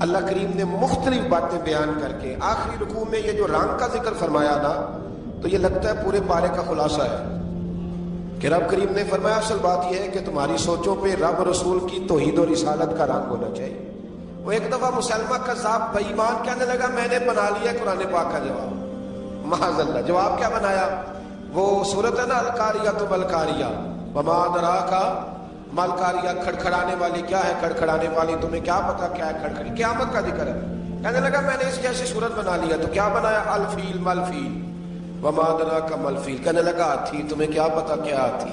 اللہ کریم نے مختلف باتیں بیان کر کے آخری رکوع میں یہ جو رنگ کا ذکر فرمایا نا، تو یہ لگتا ہے پورے پارے کا خلاصہ ہے کہ رب کریم نے فرمایا اصل بات یہ ہے کہ تمہاری سوچوں پہ رب رسول کی توحید و رسالت کا رنگ ہونا چاہیے۔ وہ ایک دفعہ مسلمہ کذاب بے ایمان کہنے لگا میں نے بنا لیا قرآن پاک کا جواب، معاذ اللہ۔ جواب کیا بنایا؟ وہ صورت ہے نا القاریہ تو ملکاریہ، وما ادراک ملکاریہ، کھڑکھڑانے والی کیا ہے، کھڑکھڑانے والی تمہیں کیا پتا کیا ہے کھڑکھڑی، قیامت کا ذکر ہے۔ کہنے لگا میں نے اس جیسی صورت بنا لیا، تو کیا بنایا؟ الفیل ملفیل، وما ادراک ملفیل۔ کہنے لگا ہاتھی، تمہیں کیا پتا کیا ہاتھی،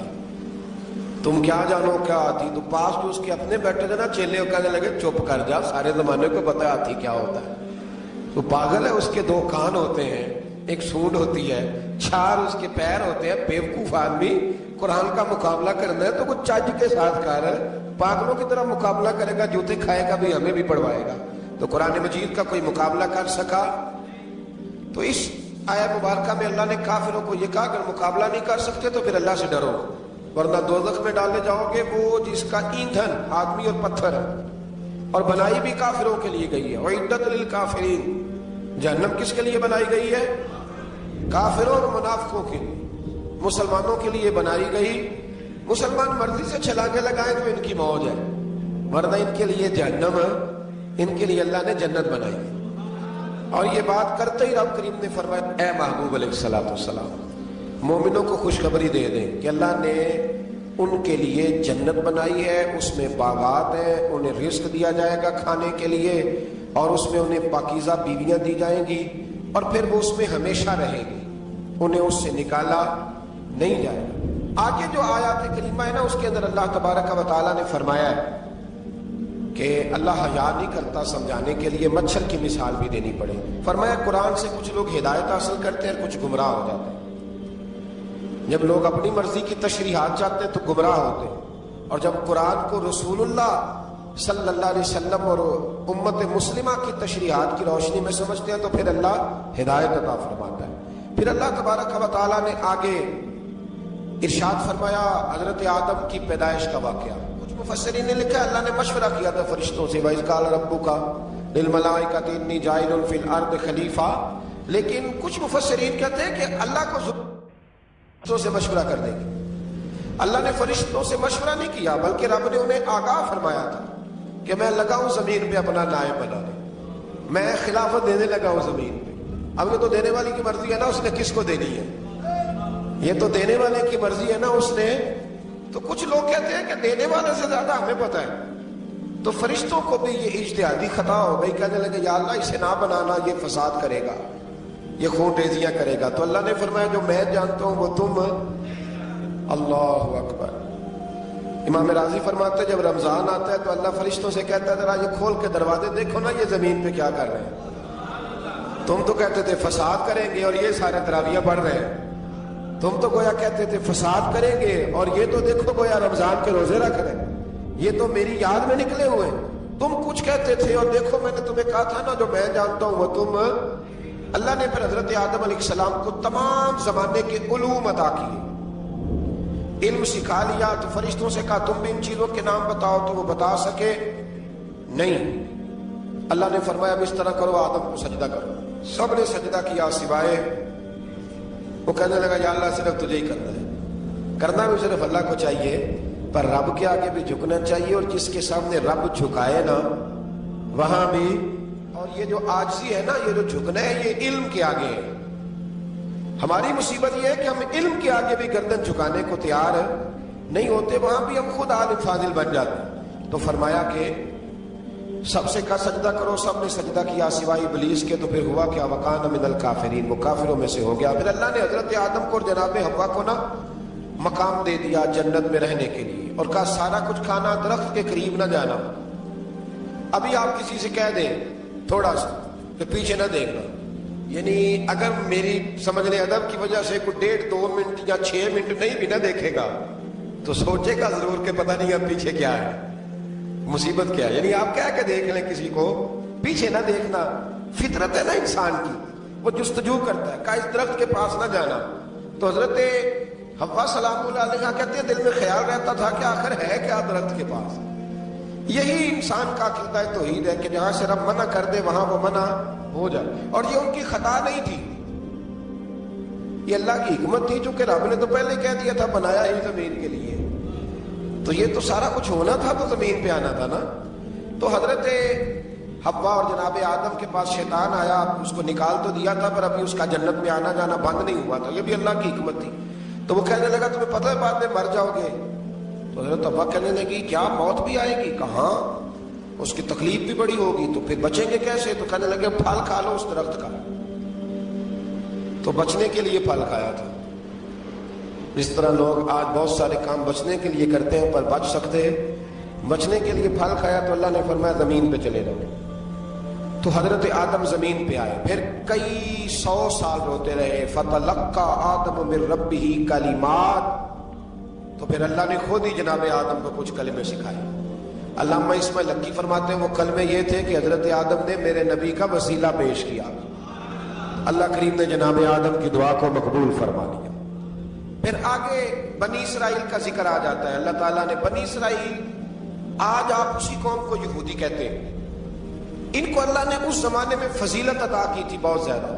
تم کیا جانو کیا ہاتھی۔ تو پاس جو اس کے اپنے بیٹھے تھے نا چیلے، وہ کہنے لگے چپ کر جا، سارے زمانے کو پتا ہے ہاتھی کیا ہوتا ہے۔ تو پاگل ہے، اس کے دو کان ہوتے ہیں، ایک سونڈ ہوتی ہے، چار اس کے پیر ہوتے ہیں۔ بیوقوف آدمی قرآن کا مقابلہ کرنا ہے تو کچھ چج کے ساتھ کر، پاگلوں کی طرح مقابلہ کرے گا، جوتے کھائے گا بھی، ہمیں بھی پڑھوائے گا۔ تو قرآن مجید کا کوئی مقابلہ کر سکا؟ تو اس آیت مبارکہ میں اللہ نے کافروں کو یہ کہا اگر مقابلہ نہیں کر سکتے تو پھر اللہ سے ڈرو، ورنہ دوزخ میں ڈالے جاؤ گے، وہ جس کا ایندھن آدمی اور پتھر ہے، اور بنائی بھی کافروں کے لیے گئی ہے۔ اعدت للکافرین، جہنم کس کے لیے بنائی گئی ہے؟ کافروں اور منافقوں کے لیے۔ مسلمانوں کے لیے بنائی گئی، مسلمان مرضی سے چھلانے لگائیں تو ان کی موج ہے، ورنہ ان کے لیے جہنم ہے، ان کے لیے اللہ نے جنت بنائی ہے۔ اور یہ بات کرتے ہی رب کریم نے فرمایا اے محبوب علیہ الصلوۃ والسلام، مومنوں کو خوشخبری دے دیں کہ اللہ نے ان کے لیے جنت بنائی ہے، اس میں باغات ہیں، انہیں رزق دیا جائے گا کھانے کے لیے، اور اس میں انہیں پاکیزہ بیویاں دی جائیں گی، اور پھر وہ اس میں ہمیشہ رہیں گی، انہیں اس سے نکالا نہیں جائے گا۔ آگے جو آیات کریمہ ہے نا، اس کے اندر اللہ تبارک و تعالیٰ نے فرمایا ہے کہ اللہ حیا نہیں کرتا سمجھانے کے لیے مچھر کی مثال بھی دینی پڑے۔ فرمایا قرآن سے کچھ لوگ ہدایت حاصل کرتے ہیں اور کچھ گمراہ ہو جاتے ہیں۔ جب لوگ اپنی مرضی کی تشریحات چاہتے ہیں تو گمراہ ہوتے ہیں، اور جب قرآن کو رسول اللہ صلی اللہ علیہ وسلم اور امت مسلمہ کی تشریحات کی روشنی میں سمجھتے ہیں تو پھر اللہ ہدایت عطا فرماتا ہے۔ پھر اللہ تبارک و تعالیٰ نے آگے ارشاد فرمایا حضرت آدم کی پیدائش کا واقعہ۔ کچھ مفسرین نے لکھا ہے اللہ نے مشورہ کیا تھا فرشتوں سے، وَإِذْ قَالَ رَبُّكَ لِلْمَلَائِكَةِ إِنِّي جَاعِلٌ فِي الْأَرْضِ خَلِيفَةً، لیکن کچھ مفسرین کہتے ہیں کہ اللہ کو فرشتوں سے مشورہ کر دے گی۔ اللہ نے فرشتوں سے مشورہ نہیں کیا، بلکہ رب نے انہیں آگاہ فرمایا تھا کہ میں لگا ہوں زمین پہ اپنا نائب بنانے، میں خلافت دینے لگا ہوں زمین پہ۔ اب یہ تو دینے والی کی مرضی ہے نا، اس نے کس کو دینی ہے، یہ تو دینے والے کی مرضی ہے نا اس نے۔ تو کچھ لوگ کہتے ہیں کہ دینے والے سے زیادہ ہمیں پتہ ہے۔ تو فرشتوں کو بھی یہ اجتہادی خطا ہو گئی، کہنے لگے یا اللہ اسے نہ بنانا، یہ فساد کرے گا، یہ خون ریزیاں کرے گا۔ تو اللہ نے فرمایا جو میں جانتا ہوں وہ تم، اللہ اکبر۔ امام راضی فرماتے ہیں جب رمضان آتا ہے تو اللہ فرشتوں سے کہتا ہے ذرا یہ کھول کے دروازے دیکھو نا یہ زمین پہ کیا کر رہے ہیں، تم تو کہتے تھے فساد کریں گے اور یہ سارے تراویح پڑھ رہے ہیں، تم تو گویا کہتے تھے فساد کریں گے اور یہ تو دیکھو گویا رمضان کے روزے رکھ رہے ہیں، یہ تو میری یاد میں نکلے ہوئے، تم کچھ کہتے تھے اور دیکھو میں نے تمہیں کہا تھا نا جو میں جانتا ہوں وہ تم۔ اللہ نے پھر حضرت آدم علیہ السلام کو تمام زمانے کے علوم عطا کیے، علم سکھا لیا۔ تو فرشتوں سے کہا تم بھی ان چیزوں کے نام بتاؤ، تو وہ بتا سکے نہیں۔ اللہ نے فرمایا اب اس طرح کرو آدم کو سجدہ کرو، سب نے سجدہ کیا سوائے، وہ کہنے لگا یا اللہ صرف تجھے ہی کرنا ہے، کرنا بھی صرف اللہ کو چاہیے، پر رب کے آگے بھی جھکنا چاہیے، اور جس کے سامنے رب جھکائے نا وہاں بھی۔ اور یہ جو عاجزی ہے نا، یہ جو جھکنا ہے یہ علم کے آگے ہے۔ ہماری مصیبت یہ ہے کہ ہم علم کے آگے بھی گردن جھکانے کو تیار نہیں ہوتے، وہاں بھی ہم خود عالم فاضل بن جاتے ہیں۔ تو فرمایا کہ سب سے کہا سجدہ کرو، سب نے سجدہ کیا سوائے ابلیس کے۔ تو پھر ہوا کیا وکان من الکافرین، وہ کافروں میں سے ہو گیا۔ پھر اللہ نے حضرت آدم کو اور جناب حوا کو نا مقام دے دیا جنت میں رہنے کے لیے، اور کہا سارا کچھ کھانا، درخت کے قریب نہ جانا۔ ابھی آپ کسی سے کہہ دیں تھوڑا سا کہ پیچھے نہ دیکھنا، یعنی اگر میری سمجھ لیں ادب کی وجہ سے کوئی 1.5-2 منٹ یا 6 منٹ نہیں بھی نہ دیکھے گا تو سوچے گا ضرور کہ پتہ نہیں اب پیچھے کیا ہے، مصیبت کیا ہے۔ یعنی آپ کہہ کے دیکھ لیں کسی کو، پیچھے نہ دیکھنا فطرت ہے نا انسان کی، وہ جستجو کرتا ہے، کہا اس درخت کے پاس نہ جانا۔ تو حضرت حوا سلام اللہ علیہ کہتے ہیں دل میں خیال رہتا تھا کہ آخر ہے کیا درخت کے پاس، یہی انسان کا عقیدہ توحید ہے کہ جہاں سے رب منع کر دے وہاں وہ منع ہو جائے. اور یہ ان کی خطا نہیں تھی، یہ اللہ کی حکمت تھی، چونکہ رب نے تو پہلے کہہ دیا تھا بنایا ہی زمین کے لیے، تو یہ تو سارا کچھ ہونا تھا تو زمین پہ آنا تھا نا. تو حضرت حوا اور جناب آدم کے پاس شیطان آیا، اس کو نکال تو دیا تھا پر ابھی اس کا جنت میں آنا جانا بند نہیں ہوا تھا، یہ بھی اللہ کی حکمت تھی. تو وہ کہنے لگا تمہیں پتہ ہے بعد میں مر جاؤ گے. تو حضرت حوا کہنے لگی کیا موت بھی آئے گی؟ کہاں، اس کی تکلیف بھی بڑی ہوگی، تو پھر بچیں گے کیسے؟ تو کہنے لگے پھل کھا لو اس درخت کا. تو بچنے کے لیے پھل کھایا تھا. جس طرح لوگ آج بہت سارے کام بچنے کے لیے کرتے ہیں پر بچ سکتے ہیں، بچنے کے لیے پھل کھایا تو اللہ نے فرمایا زمین پہ چلے جاؤ. تو حضرت آدم زمین پہ آئے، پھر کئی 100 سال روتے رہے. فَتَلَقَّى آدَمُ مِن رَبِّهِ کَلِمَاتٍ، تو پھر اللہ نے خود ہی جناب آدم کو کچھ کلمے سکھائے. علامہ اسماعیل حقی فرماتے ہیں وہ کلمے یہ تھے کہ حضرت آدم نے میرے نبی کا وسیلہ پیش کیا، اللہ کریم نے جناب آدم کی دعا کو مقبول فرما لیا. پھر آگے بنی اسرائیل کا ذکر آ جاتا ہے. اللہ تعالیٰ نے بنی اسرائیل، آج آپ اسی قوم کو یہودی کہتے ہیں، ان کو اللہ نے اس زمانے میں فضیلت عطا کی تھی بہت زیادہ.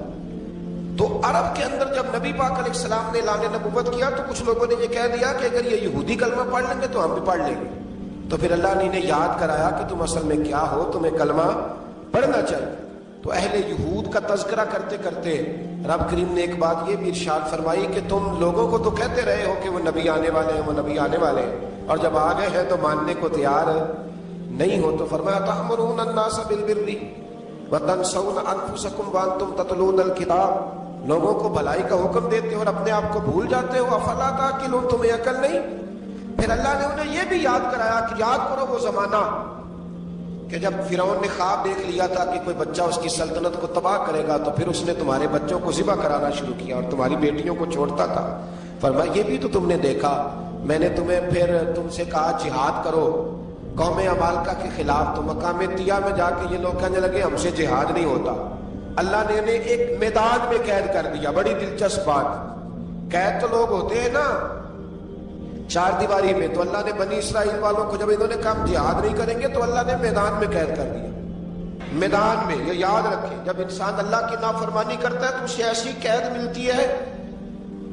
تو عرب کے اندر جب نبی پاک علیہ السلام نے اعلان نبوت کیا تو کچھ لوگوں نے یہ کہہ دیا کہ اگر یہ یہودی کلمہ پڑھ لیں گے تو ہم بھی پڑھ لیں گے. تو پھر اللہ نے انہیں یاد کرایا کہ تم اصل میں کیا ہو، تمہیں کلمہ پڑھنا چاہیے. تو اہل یہود کا تذکرہ کرتے کرتے رب کریم نے ایک بات یہ بھی ارشاد فرمائی کہ تم لوگوں کو تو کہتے رہے ہو کہ وہ نبی آنے والے ہیں، وہ نبی آنے والے ہیں، اور جب آ گئے ہیں تو ماننے کو تیار نہیں ہو. تو فرمایا تأمرون الناس بالبر وتنسون انفسکم وانتم تتلون الکتاب، لوگوں کو بھلائی کا حکم دیتے ہو اور اپنے آپ کو بھول جاتے ہو. افلا تعقلون، تمہیں عقل نہیں؟ پھر اللہ نے انہیں یہ بھی یاد کرایا کہ یاد کرو وہ زمانہ کہ جب فرعون نے خواب دیکھ لیا تھا کہ کوئی بچہ اس کی سلطنت کو تباہ کرے گا، تو پھر اس نے تمہارے بچوں کو ذبح کرانا شروع کیا اور تمہاری بیٹیوں کو چھوڑتا تھا. فرمایا یہ بھی تو تم نے دیکھا، میں نے تمہیں پھر تم سے کہا جہاد کرو قوم عمالقہ کے خلاف، تو مقام طیہ میں جا کے یہ لوگ کہنے لگے ہم سے جہاد نہیں ہوتا. اللہ نے انہیں ایک میدان میں قید کر دیا. بڑی دلچسپ بات، قید تو لوگ ہوتے ہیں نا چار دیواری میں، تو اللہ نے بنی اسرائیل والوں کو جب انہوں نے کہا جہاد نہیں کریں گے تو اللہ نے میدان میں قید کر دیا. میدان میں، یہ یاد رکھیں، جب انسان اللہ کی نافرمانی کرتا ہے تو اسے ایسی قید ملتی ہے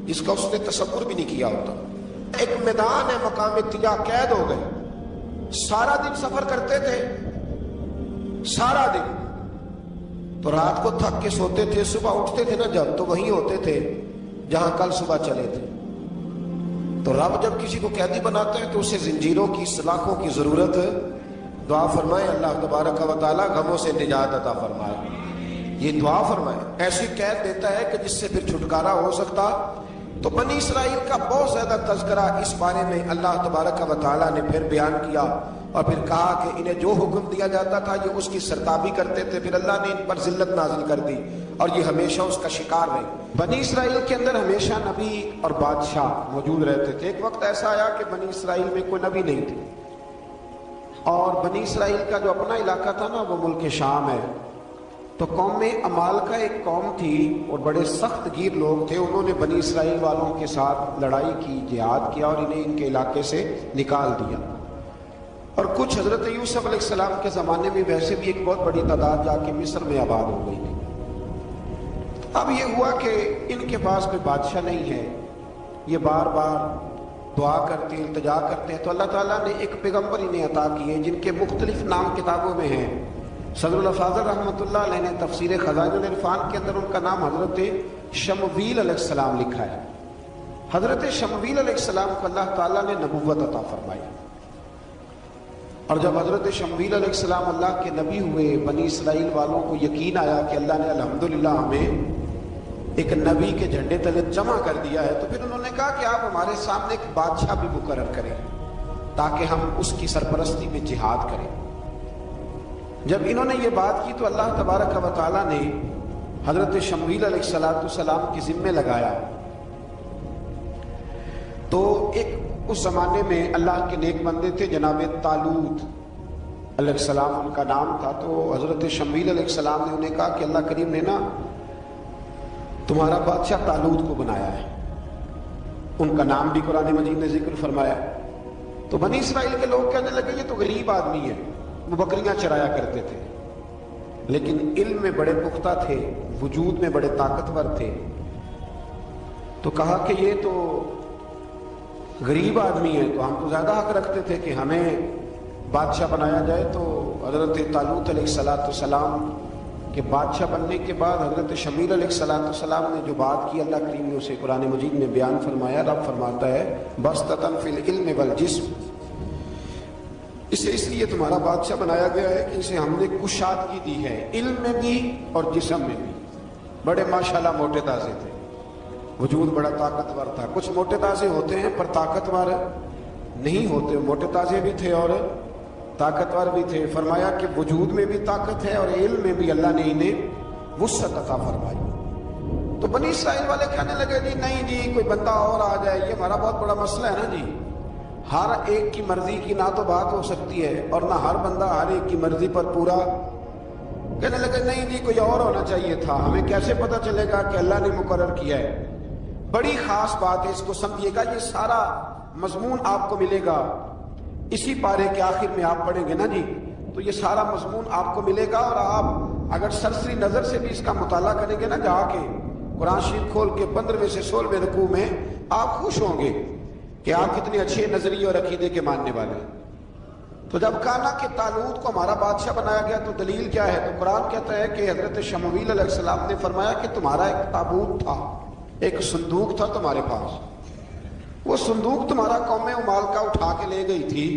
جس کا اس نے تصور بھی نہیں کیا ہوتا. ایک میدان ہے مقام طیہ، قید ہو گئے. سارا دن سفر کرتے تھے، سارا دن، تو رات کو تھک کے سوتے تھے، صبح اٹھتے تھے نا جب، تو وہیں ہوتے تھے جہاں کل صبح چلے تھے. تو رب جب کسی کو قیدی بناتا ہے تو اسے زنجیروں کی، سلاخوں کی ضرورت. دعا فرمائے اللہ تبارک و تعالی غموں سے نجات عطا فرمائے. یہ دعا فرمائے، ایسی قید دیتا ہے کہ جس سے پھر چھٹکارا ہو سکتا. تو بنی اسرائیل کا بہت زیادہ تذکرہ اس بارے میں اللہ تبارک و تعالی نے پھر بیان کیا، اور پھر کہا کہ انہیں جو حکم دیا جاتا تھا یہ اس کی سرتابی کرتے تھے. پھر اللہ نے ان پر ذلت نازل کر دی اور یہ ہمیشہ اس کا شکار رہے. بنی اسرائیل کے اندر ہمیشہ نبی اور بادشاہ موجود رہتے تھے. ایک وقت ایسا آیا کہ بنی اسرائیل میں کوئی نبی نہیں تھے، اور بنی اسرائیل کا جو اپنا علاقہ تھا نا وہ ملک شام ہے. تو قوم عمالقہ ایک قوم تھی اور بڑے سخت گیر لوگ تھے. انہوں نے بنی اسرائیل والوں کے ساتھ لڑائی کی، جہاد کیا اور انہیں ان کے علاقے سے نکال دیا. اور کچھ حضرت یوسف علیہ السلام کے زمانے میں ویسے بھی ایک بہت بڑی تعداد جا کے مصر میں آباد ہو گئی تھی. اب یہ ہوا کہ ان کے پاس کوئی بادشاہ نہیں ہے، یہ بار بار دعا کرتے ہیں، التجا کرتے ہیں. تو اللہ تعالیٰ نے ایک پیغمبر انہیں عطا کیے جن کے مختلف نام کتابوں میں ہیں. صدر الافاضل رحمۃ اللہ علیہ نے تفسیر خزائن العرفان کے اندر ان کا نام حضرت شمویل علیہ السلام لکھا ہے. حضرت شمویل علیہ السلام کو اللہ تعالیٰ نے نبوت عطا فرمائی، اور جب حضرت شمویل علیہ السلام اللہ کے نبی ہوئے، بنی اسرائیل والوں کو یقین آیا کہ اللہ نے الحمدللہ ہمیں ایک نبی کے جھنڈے تلے جمع کر دیا ہے، تو پھر انہوں نے کہا کہ آپ ہمارے سامنے ایک بادشاہ بھی مقرر کریں تاکہ ہم اس کی سرپرستی میں جہاد کریں. جب انہوں نے یہ بات کی تو اللہ تبارک و تعالیٰ نے حضرت شمویل علیہ السلام کے ذمے لگایا. تو ایک اس زمانے میں اللہ کے نیک بندے تھے جناب طالوت علیہ السلام ان کا نام تھا. تو حضرت شمویل علیہ السلام نے انہیں کہا کہ اللہ کریم نے نا تمہارا بادشاہ طالوت کو بنایا ہے. ان کا نام بھی قرآن مجید نے ذکر فرمایا. تو بنی اسرائیل کے لوگ کہنے لگے یہ تو غریب آدمی ہے، وہ بکریاں چرایا کرتے تھے لیکن علم میں بڑے پختہ تھے، وجود میں بڑے طاقتور تھے. تو کہا کہ یہ تو غریب آدمی ہے، تو ہم تو زیادہ حق رکھتے تھے کہ ہمیں بادشاہ بنایا جائے. تو حضرت طالوت علیہ السلام کے بادشاہ بننے کے بعد حضرت شمیل علیہ السلام نے جو بات کی، اللہ کریم نے اسے قرآن مجید میں بیان فرمایا. رب فرماتا ہے بسطۃ فی العلم والجسم، اسے اس لیے تمہارا بادشاہ بنایا گیا ہے کہ اسے ہم نے کشادگی دی ہے، علم میں بھی اور جسم میں بھی. بڑے ماشاءاللہ موٹے تازے تھے، وجود بڑا طاقتور تھا. کچھ موٹے تازے ہوتے ہیں پر طاقتور نہیں ہوتے، موٹے تازے بھی تھے اور طاقتور بھی تھے. فرمایا کہ وجود میں بھی طاقت ہے اور علم میں بھی اللہ نے انہیں وسعت عطا فرمائی. تو بنی اسرائیل والے کہنے لگے جی نہیں جی کوئی بندہ اور آ جائے، یہ ہمارا بہت بڑا مسئلہ ہے نا جی، ہر ایک کی مرضی کی نہ تو بات ہو سکتی ہے اور نہ ہر بندہ ہر ایک کی مرضی پر پورا. کہنے لگے نہیں جی کوئی اور ہونا چاہیے تھا، ہمیں کیسے پتہ چلے گا کہ اللہ نے مقرر کیا ہے. بڑی خاص بات ہے، اس کو سمجھیے گا، یہ سارا مضمون آپ کو ملے گا اسی پارے کے آخر میں. آپ پڑھیں گے نا جی تو یہ سارا مضمون آپ کو ملے گا، اور آپ اگر سرسری نظر سے بھی اس کا مطالعہ کریں گے نا جا کے قرآن شریف کھول کے 15ویں سے 16ویں رکوع میں، آپ خوش ہوں گے کہ آپ کتنے اچھے نظریے اور عقیدے کے ماننے والے ہیں. تو جب کہا نا کہ طالوت کو ہمارا بادشاہ بنایا گیا تو دلیل کیا ہے، تو قرآن کہتا ہے کہ حضرت شمویل علیہ السلام نے فرمایا کہ تمہارا ایک تابوت تھا، ایک صندوق تھا تمہارے پاس، وہ صندوق تمہارا قوم امال کا اٹھا کے لے گئی تھی.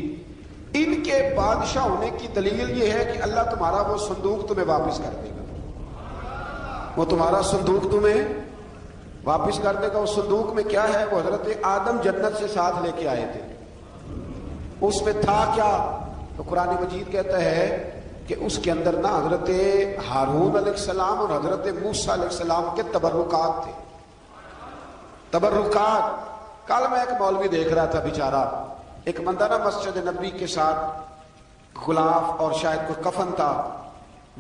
ان کے بادشاہ ہونے کی دلیل یہ ہے کہ اللہ تمہارا وہ صندوق تمہیں واپس کر دے گا. وہ تمہارا صندوق تمہیں واپس کر دے گا. اس صندوق میں کیا ہے؟ وہ حضرت آدم جنت سے ساتھ لے کے آئے تھے. اس میں تھا کیا؟ تو قرآن مجید کہتا ہے کہ اس کے اندر نا حضرت ہارون علیہ السلام اور حضرت موسیٰ علیہ السلام کے تبرکات تھے. تبرکات. کل میں ایک مولوی دیکھ رہا تھا بیچارہ، ایک بندہ نا مسجد نبی کے ساتھ غلاف اور شاید کوئی کفن تھا،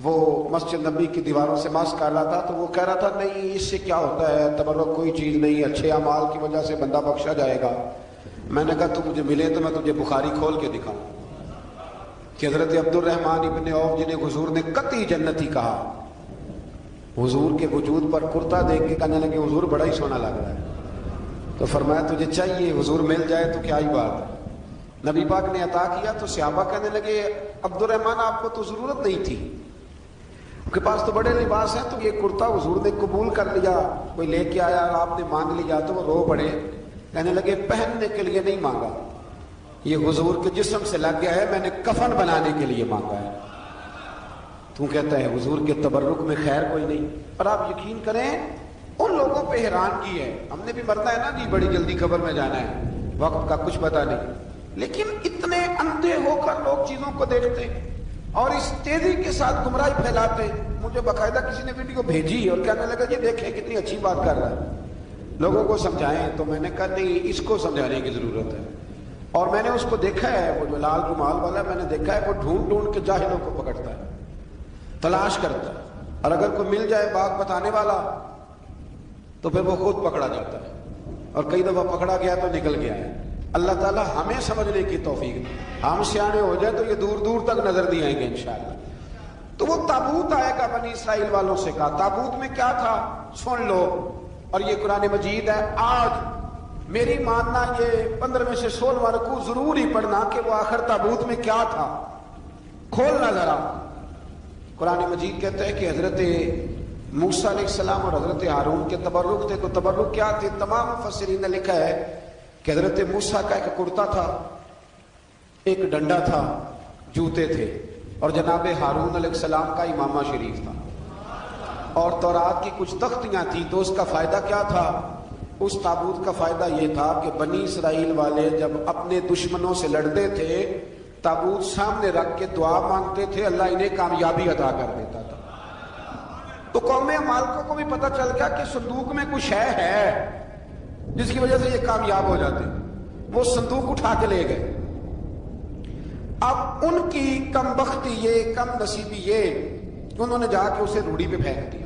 وہ مسجد نبی کی دیواروں سے مس کر رہا تھا. تو وہ کہہ رہا تھا نہیں اس سے کیا ہوتا ہے، تبرک کوئی چیز نہیں، اچھے اعمال کی وجہ سے بندہ بخشا جائے گا. میں نے کہا تو مجھے ملے تو میں تجھے بخاری کھول کے دکھاؤں کہ حضرت عبد الرحمن ابن عوف جنہیں حضور نے قطعی جنتی کہا، حضور کے وجود پر کرتا دیکھ کے کہنے لگے حضور بڑا ہی سونا لگ رہا ہے. تو فرمایا تجھے چاہیے حضور مل جائے تو کیا ہی بات ہے. نبی پاک نے عطا کیا تو صحابہ کہنے لگے عبد الرحمن آپ کو تو ضرورت نہیں تھی، آپ کے پاس تو بڑے لباس ہیں، تو یہ کرتا حضور نے قبول کر لیا، کوئی لے کے آیا اور آپ نے مانگ لیا. تو وہ رو پڑے، کہنے لگے پہننے کے لیے نہیں مانگا، یہ حضور کے جسم سے لگ گیا ہے، میں نے کفن بنانے کے لیے مانگا ہے. تو کہتا ہے حضور کے تبرک میں خیر کوئی نہیں. اور آپ یقین کریں ان لوگوں پہ حیرانگی ہے، ہم نے بھی مرنا ہے نا جی، بڑی جلدی قبر میں جانا ہے، وقت کا کچھ پتہ نہیں، لیکن اتنے اندھے ہو کر لوگ چیزوں کو دیکھتے اور اس تیزی کے ساتھ گمراہی پھیلاتے. مجھے باقاعدہ کسی نے ویڈیو بھیجی اور کہنے لگا یہ دیکھیں کتنی اچھی بات کر رہا ہے، لوگوں کو سمجھائیں. تو میں نے کہا نہیں اس کو سمجھانے کی ضرورت ہے. اور میں نے اس کو دیکھا ہے، وہ جو لال رومال والا میں نے دیکھا ہے، وہ ڈھونڈ ڈھونڈ کے جاہلوں کو پکڑتا ہے، تلاش کرتا ہے، اور اگر کوئی مل جائے بات بتانے والا تو پھر وہ خود پکڑا جاتا ہے، اور کئی دفعہ پکڑا گیا تو نکل گیا ہے. اللہ تعالی ہمیں سمجھنے کی توفیق دے، ہم سیانے ہو جائے تو یہ دور دور تک نظر نہیں آئیں گے انشاءاللہ. تو وہ تابوت آئے گا بنی اسرائیل والوں سے کہا. تابوت میں کیا تھا سن لو، اور یہ قرآن مجید ہے. آج میری ماننا یہ 15 میں سے 16واں رکوع ضرور ہی پڑھنا کہ وہ آخر تابوت میں کیا تھا. کھولنا ذرا. قرآن مجید کہتا ہے کہ حضرت موسیٰ علیہ السلام اور حضرت ہارون کے تبرک تھے. تو تبرک کیا تھے؟ تمام مفسرین نے لکھا ہے کہ حضرت موسیٰ کا ایک کرتا تھا، ایک ڈنڈا تھا، جوتے تھے، اور جناب ہارون علیہ السلام کا امامہ شریف تھا، اور تورات کی کچھ تختیاں تھیں. تو اس کا فائدہ کیا تھا؟ اس تابوت کا فائدہ یہ تھا کہ بنی اسرائیل والے جب اپنے دشمنوں سے لڑتے تھے تابوت سامنے رکھ کے دعا مانگتے تھے، اللہ انہیں کامیابی عطا کر دیتا تھا. تو قوم مالکوں کو بھی پتہ چل گیا کہ صندوق میں کچھ ہے جس کی وجہ سے یہ کامیاب ہو جاتے. وہ صندوق اٹھا کے لے گئے. اب ان کی کم بختی یہ، کم نصیبی یہ، انہوں نے جا کے اسے روڑی پہ پھینک دیا.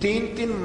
3-3